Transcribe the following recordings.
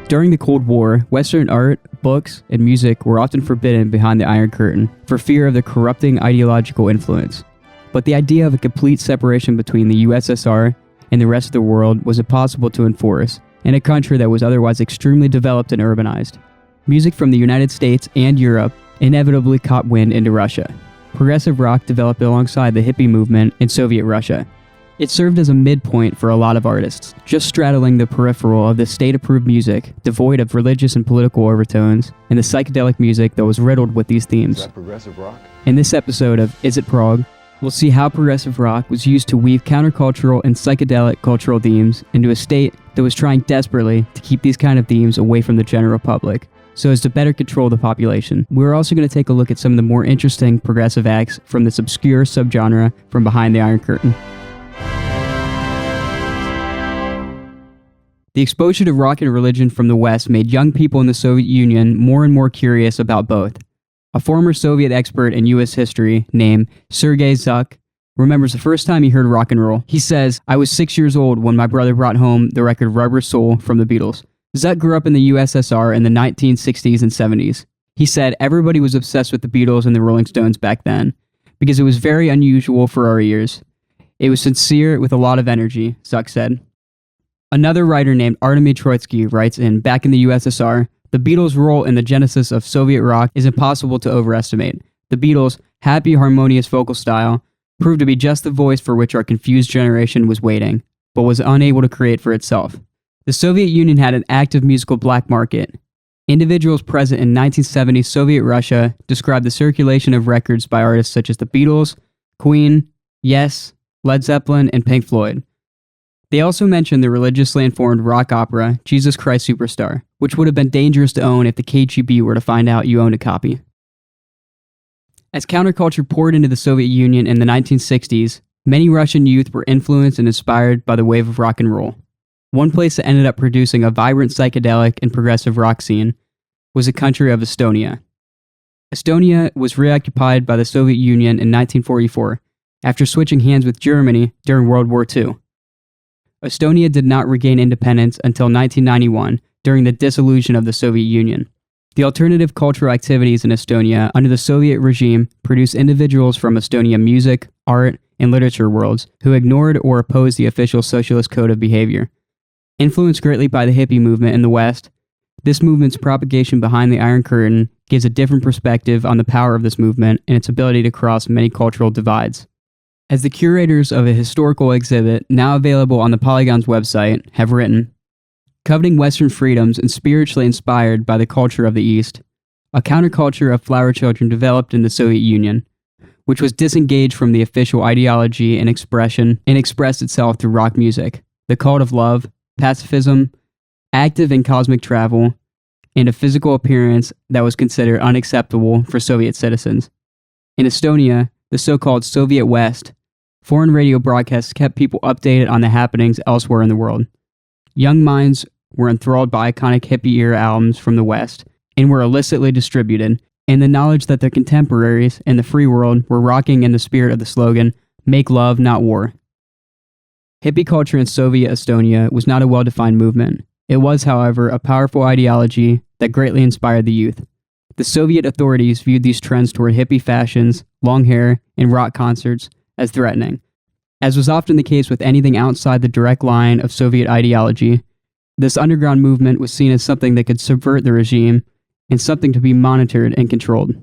During the Cold War, Western art, books, and music were often forbidden behind the Iron Curtain for fear of the corrupting ideological influence. But the idea of a complete separation between the USSR and the rest of the world was impossible to enforce in a country that was otherwise extremely developed and urbanized. Music from the United States and Europe inevitably caught wind into Russia. Progressive rock developed alongside the hippie movement in Soviet Russia. It served as a midpoint for a lot of artists, just straddling the peripheral of the state-approved music, devoid of religious and political overtones, and the psychedelic music that was riddled with these themes. Is that progressive rock? In this episode of It Prog, we'll see how progressive rock was used to weave countercultural and psychedelic cultural themes into a state that was trying desperately to keep these kind of themes away from the general public, so as to better control the population. We're also going to take a look at some of the more interesting progressive acts from this obscure subgenre from behind the Iron Curtain. The exposure to rock and religion from the West made young people in the Soviet Union more and more curious about both. A former Soviet expert in U.S. history named Sergei Zuk remembers the first time he heard rock and roll. He says, "I was 6 years old when my brother brought home the record Rubber Soul from the Beatles." Zuk grew up in the USSR in the 1960s and 70s. He said everybody was obsessed with the Beatles and the Rolling Stones back then, because it was very unusual for our ears. It was sincere with a lot of energy, Zuk said. Another writer named Artemy Troitsky writes back in the USSR, "The Beatles' role in the genesis of Soviet rock is impossible to overestimate. The Beatles' happy, harmonious vocal style proved to be just the voice for which our confused generation was waiting, but was unable to create for itself." The Soviet Union had an active musical black market. Individuals present in 1970s Soviet Russia described the circulation of records by artists such as the Beatles, Queen, Yes, Led Zeppelin, and Pink Floyd. They also mentioned the religiously informed rock opera Jesus Christ Superstar, which would have been dangerous to own if the KGB were to find out you owned a copy. As counterculture poured into the Soviet Union in the 1960s, many Russian youth were influenced and inspired by the wave of rock and roll. One place that ended up producing a vibrant psychedelic and progressive rock scene was the country of Estonia. Estonia was reoccupied by the Soviet Union in 1944 after switching hands with Germany during World War II. Estonia did not regain independence until 1991 during the dissolution of the Soviet Union. The alternative cultural activities in Estonia under the Soviet regime produced individuals from Estonian music, art, and literature worlds who ignored or opposed the official socialist code of behavior. Influenced greatly by the hippie movement in the West, this movement's propagation behind the Iron Curtain gives a different perspective on the power of this movement and its ability to cross many cultural divides. As the curators of a historical exhibit, now available on the Polygon's website, have written, "Coveting Western freedoms and spiritually inspired by the culture of the East, a counterculture of flower children developed in the Soviet Union, which was disengaged from the official ideology and expression and expressed itself through rock music, the cult of love, pacifism, active and cosmic travel, and a physical appearance that was considered unacceptable for Soviet citizens. In Estonia, the so-called Soviet West, foreign radio broadcasts kept people updated on the happenings elsewhere in the world. Young minds were enthralled by iconic hippie-era albums from the West and were illicitly distributed, and the knowledge that their contemporaries in the free world were rocking in the spirit of the slogan, 'Make love, not war.'" Hippie culture in Soviet Estonia was not a well-defined movement. It was, however, a powerful ideology that greatly inspired the youth. The Soviet authorities viewed these trends toward hippie fashions, long hair, and rock concerts as threatening. As was often the case with anything outside the direct line of Soviet ideology, this underground movement was seen as something that could subvert the regime and something to be monitored and controlled.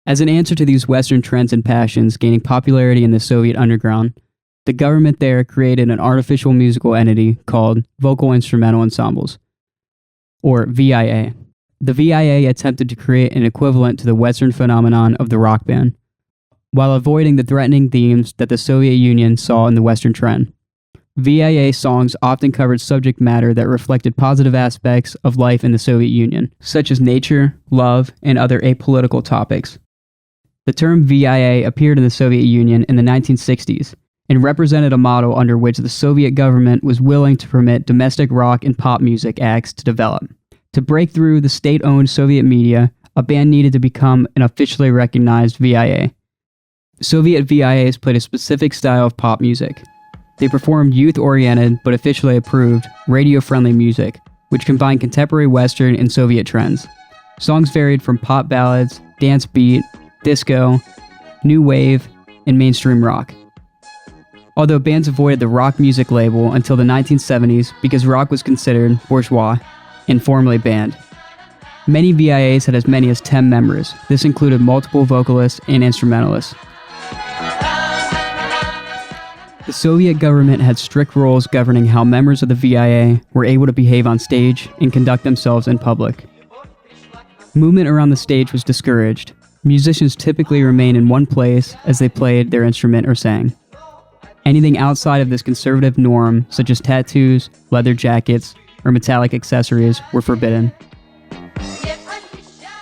As an answer to these Western trends and passions gaining popularity in the Soviet underground, the government there created an artificial musical entity called Vocal Instrumental Ensembles, or VIA. The VIA attempted to create an equivalent to the Western phenomenon of the rock band, while avoiding the threatening themes that the Soviet Union saw in the Western trend. VIA songs often covered subject matter that reflected positive aspects of life in the Soviet Union, such as nature, love, and other apolitical topics. The term VIA appeared in the Soviet Union in the 1960s and represented a model under which the Soviet government was willing to permit domestic rock and pop music acts to develop. To break through the state-owned Soviet media, a band needed to become an officially recognized VIA. Soviet VIAs played a specific style of pop music. They performed youth-oriented but officially approved, radio-friendly music, which combined contemporary Western and Soviet trends. Songs varied from pop ballads, dance beat, disco, new wave, and mainstream rock. Although bands avoided the rock music label until the 1970s because rock was considered bourgeois and formally banned. Many VIAs had as many as 10 members. This included multiple vocalists and instrumentalists. The Soviet government had strict rules governing how members of the VIA were able to behave on stage and conduct themselves in public. Movement around the stage was discouraged. Musicians typically remained in one place as they played their instrument or sang. Anything outside of this conservative norm, such as tattoos, leather jackets, or metallic accessories, were forbidden.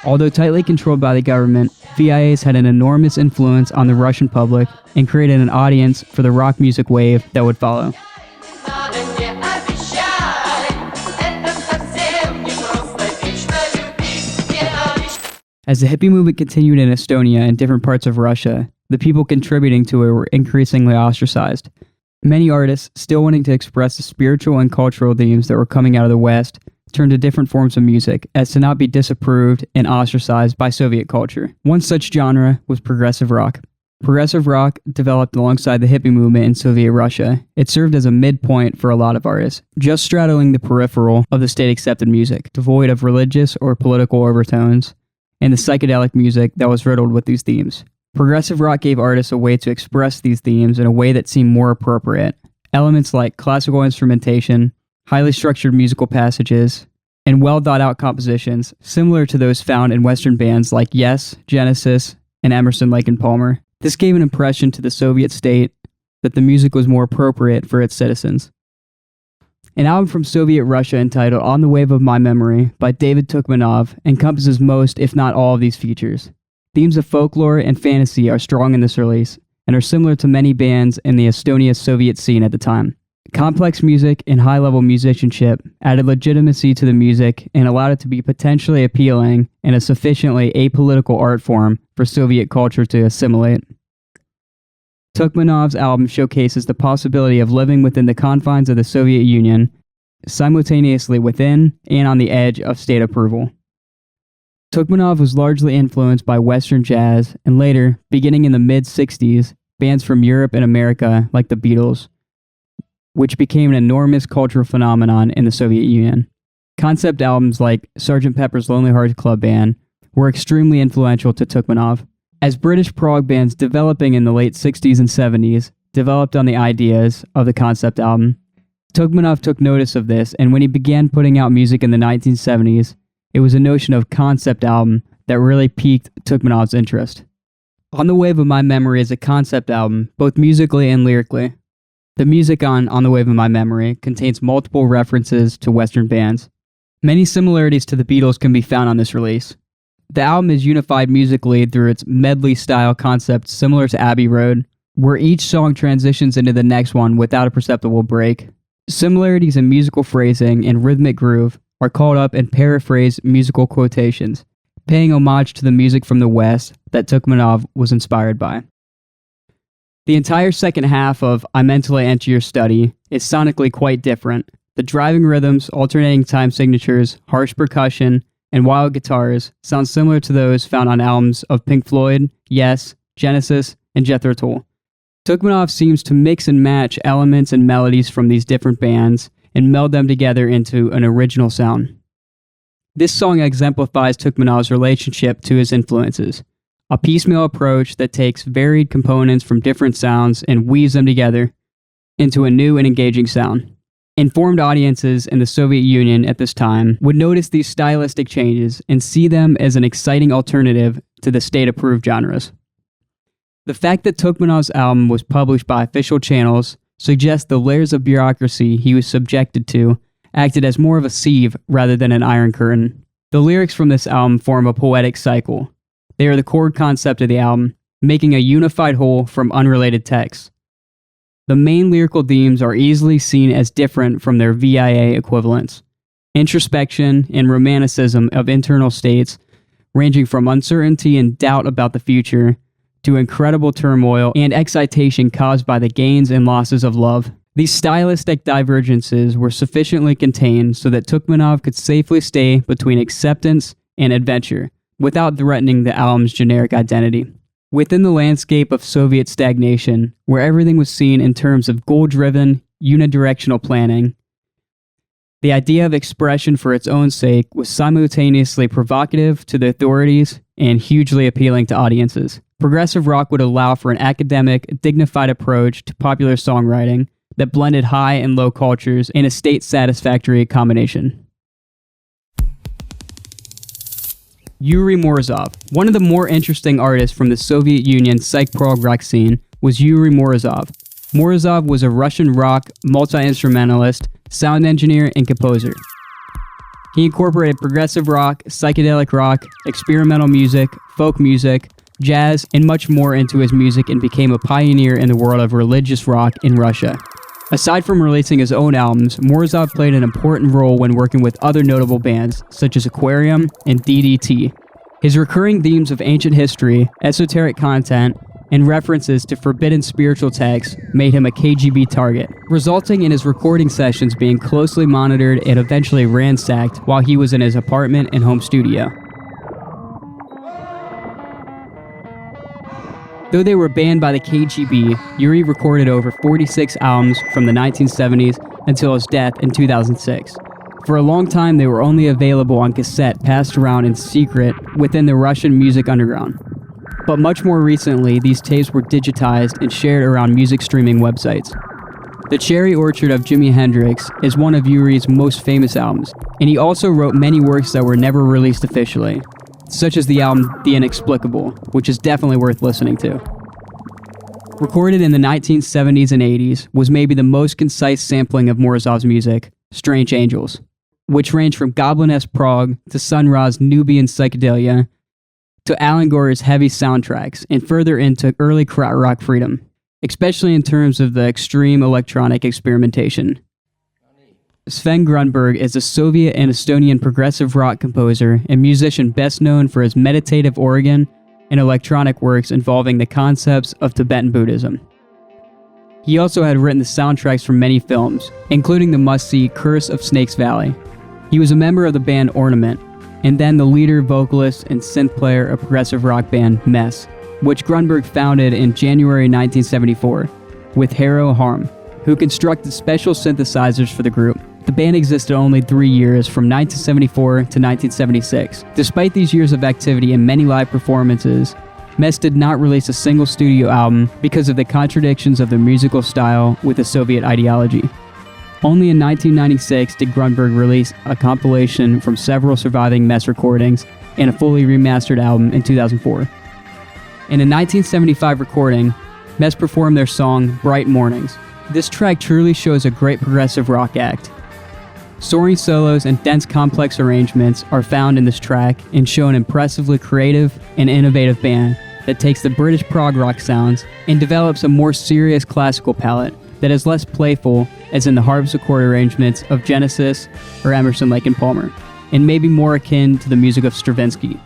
Although tightly controlled by the government, VIAs had an enormous influence on the Russian public and created an audience for the rock music wave that would follow. As the hippie movement continued in Estonia and different parts of Russia, the people contributing to it were increasingly ostracized. Many artists, still wanting to express the spiritual and cultural themes that were coming out of the West, turned to different forms of music as to not be disapproved and ostracized by Soviet culture. One such genre was progressive rock. Progressive rock developed alongside the hippie movement in Soviet Russia. It served as a midpoint for a lot of artists, just straddling the peripheral of the state-accepted music, devoid of religious or political overtones, and the psychedelic music that was riddled with these themes. Progressive rock gave artists a way to express these themes in a way that seemed more appropriate. Elements like classical instrumentation, highly structured musical passages, and well-thought-out compositions, similar to those found in Western bands like Yes, Genesis, and Emerson, Lake and Palmer. This gave an impression to the Soviet state that the music was more appropriate for its citizens. An album from Soviet Russia entitled On the Wave of My Memory by David Tukhmanov encompasses most, if not all, of these features. Themes of folklore and fantasy are strong in this release, and are similar to many bands in the Estonia Soviet scene at the time. Complex music and high-level musicianship added legitimacy to the music and allowed it to be potentially appealing in a sufficiently apolitical art form for Soviet culture to assimilate. Tukhmanov's album showcases the possibility of living within the confines of the Soviet Union, simultaneously within and on the edge of state approval. Tukhmanov was largely influenced by Western jazz, and later, beginning in the mid-60s, bands from Europe and America like the Beatles, which became an enormous cultural phenomenon in the Soviet Union. Concept albums like Sgt. Pepper's Lonely Hearts Club Band were extremely influential to Tukhmanov. As British prog bands developing in the late 60s and 70s developed on the ideas of the concept album, Tukhmanov took notice of this, and when he began putting out music in the 1970s, it was a notion of concept album that really piqued Tukhmanov's interest. On the Wave of My Memory is a concept album, both musically and lyrically. The music on the Wave of My Memory contains multiple references to Western bands. Many similarities to the Beatles can be found on this release. The album is unified musically through its medley-style concept similar to Abbey Road, where each song transitions into the next one without a perceptible break. Similarities in musical phrasing and rhythmic groove are called up in paraphrased musical quotations, paying homage to the music from the West that Tukhmanov was inspired by. The entire second half of I Mentally Enter Your Study is sonically quite different. The driving rhythms, alternating time signatures, harsh percussion, and wild guitars sound similar to those found on albums of Pink Floyd, Yes, Genesis, and Jethro Tull. Tukhmanov seems to mix and match elements and melodies from these different bands and meld them together into an original sound. This song exemplifies Tukhmanov's relationship to his influences, a piecemeal approach that takes varied components from different sounds and weaves them together into a new and engaging sound. Informed audiences in the Soviet Union at this time would notice these stylistic changes and see them as an exciting alternative to the state-approved genres. The fact that Tukhmanov's album was published by official channels suggests the layers of bureaucracy he was subjected to acted as more of a sieve rather than an iron curtain. The lyrics from this album form a poetic cycle. They are the core concept of the album, making a unified whole from unrelated texts. The main lyrical themes are easily seen as different from their VIA equivalents. Introspection and romanticism of internal states, ranging from uncertainty and doubt about the future to incredible turmoil and excitation caused by the gains and losses of love. These stylistic divergences were sufficiently contained so that Turkmenov could safely stay between acceptance and adventure, without threatening the album's generic identity. Within the landscape of Soviet stagnation, where everything was seen in terms of goal-driven, unidirectional planning, the idea of expression for its own sake was simultaneously provocative to the authorities and hugely appealing to audiences. Progressive rock would allow for an academic, dignified approach to popular songwriting that blended high and low cultures in a state-satisfactory combination. Yuri Morozov. One of the more interesting artists from the Soviet Union psych prog rock scene was Yuri Morozov. Morozov was a Russian rock, multi-instrumentalist, sound engineer, and composer. He incorporated progressive rock, psychedelic rock, experimental music, folk music, jazz, and much more into his music and became a pioneer in the world of religious rock in Russia. Aside from releasing his own albums, Morozov played an important role when working with other notable bands, such as Aquarium and DDT. His recurring themes of ancient history, esoteric content, and references to forbidden spiritual texts made him a KGB target, resulting in his recording sessions being closely monitored and eventually ransacked while he was in his apartment and home studio. Though they were banned by the KGB, Yuri recorded over 46 albums from the 1970s until his death in 2006. For a long time, they were only available on cassette passed around in secret within the Russian music underground. But much more recently, these tapes were digitized and shared around music streaming websites. The Cherry Orchard of Jimi Hendrix is one of Yuri's most famous albums, and he also wrote many works that were never released officially, such as the album The Inexplicable, which is definitely worth listening to. Recorded in the 1970s and 80s was maybe the most concise sampling of Morozov's music, Strange Angels, which ranged from Goblin-esque prog to Sun Ra's Nubian psychedelia to Alan Gore's heavy soundtracks and further into early krautrock freedom, especially in terms of the extreme electronic experimentation. Sven Grunberg is a Soviet and Estonian progressive rock composer and musician best known for his meditative organ and electronic works involving the concepts of Tibetan Buddhism. He also had written the soundtracks for many films, including the must-see Curse of Snakes Valley. He was a member of the band Ornament, and then the leader, vocalist, and synth player of progressive rock band Mess, which Grunberg founded in January 1974, with Haro Harm, who constructed special synthesizers for the group. The band existed only 3 years, from 1974 to 1976. Despite these years of activity and many live performances, Mess did not release a single studio album because of the contradictions of their musical style with the Soviet ideology. Only in 1996 did Grunberg release a compilation from several surviving Mess recordings and a fully remastered album in 2004. In a 1975 recording, Mess performed their song Bright Mornings. This track truly shows a great progressive rock act. Soaring solos and dense complex arrangements are found in this track and show an impressively creative and innovative band that takes the British prog rock sounds and develops a more serious classical palette that is less playful, as in the harpsichord arrangements of Genesis or Emerson, Lake and Palmer, and maybe more akin to the music of Stravinsky.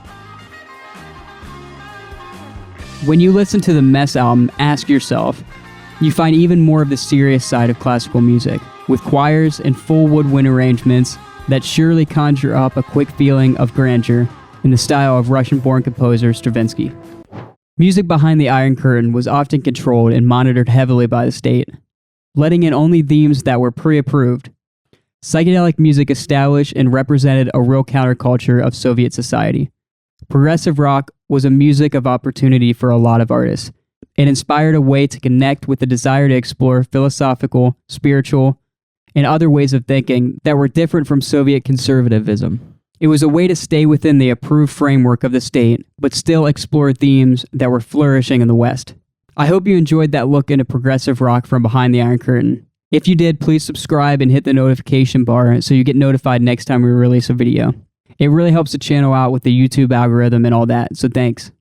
When you listen to the Mess album, Ask Yourself, you find even more of the serious side of classical music, with choirs and full woodwind arrangements that surely conjure up a quick feeling of grandeur in the style of Russian-born composer Stravinsky. Music behind the Iron Curtain was often controlled and monitored heavily by the state, letting in only themes that were pre-approved. Psychedelic music established and represented a real counterculture of Soviet society. Progressive rock was a music of opportunity for a lot of artists. It inspired a way to connect with the desire to explore philosophical, spiritual, and other ways of thinking that were different from Soviet conservatism. It was a way to stay within the approved framework of the state, but still explore themes that were flourishing in the West. I hope you enjoyed that look into progressive rock from behind the Iron Curtain. If you did, please subscribe and hit the notification bar so you get notified next time we release a video. It really helps the channel out with the YouTube algorithm and all that, so thanks.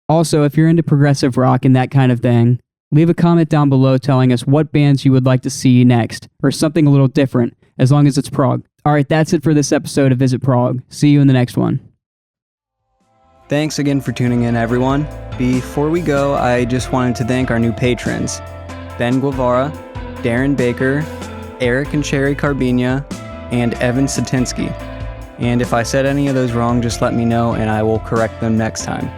Also, if you're into progressive rock and that kind of thing, leave a comment down below telling us what bands you would like to see next, or something a little different, as long as it's prog. Alright, that's it for this episode of It Prog. See you in the next one. Thanks again for tuning in, everyone. Before we go, I just wanted to thank our new patrons, Ben Guevara, Darren Baker, Eric and Sherry Carbina, and Evan Satinsky. And if I said any of those wrong, just let me know and I will correct them next time.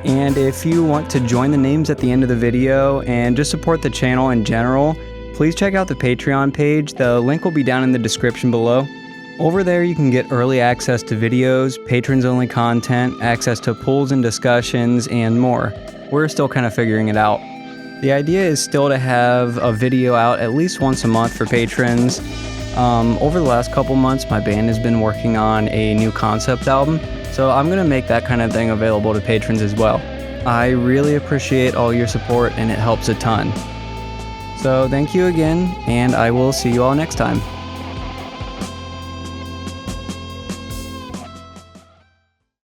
And if you want to join the names at the end of the video and just support the channel in general, please check out the Patreon page. The link will be down in the description below. Over there you can get early access to videos, patrons-only content, access to pools and discussions, and more. We're still kind of figuring it out. The idea is still to have a video out at least once a month for patrons. Over the last couple months, my band has been working on a new concept album, so I'm going to make that kind of thing available to patrons as well. I really appreciate all your support and it helps a ton. So thank you again, and I will see you all next time.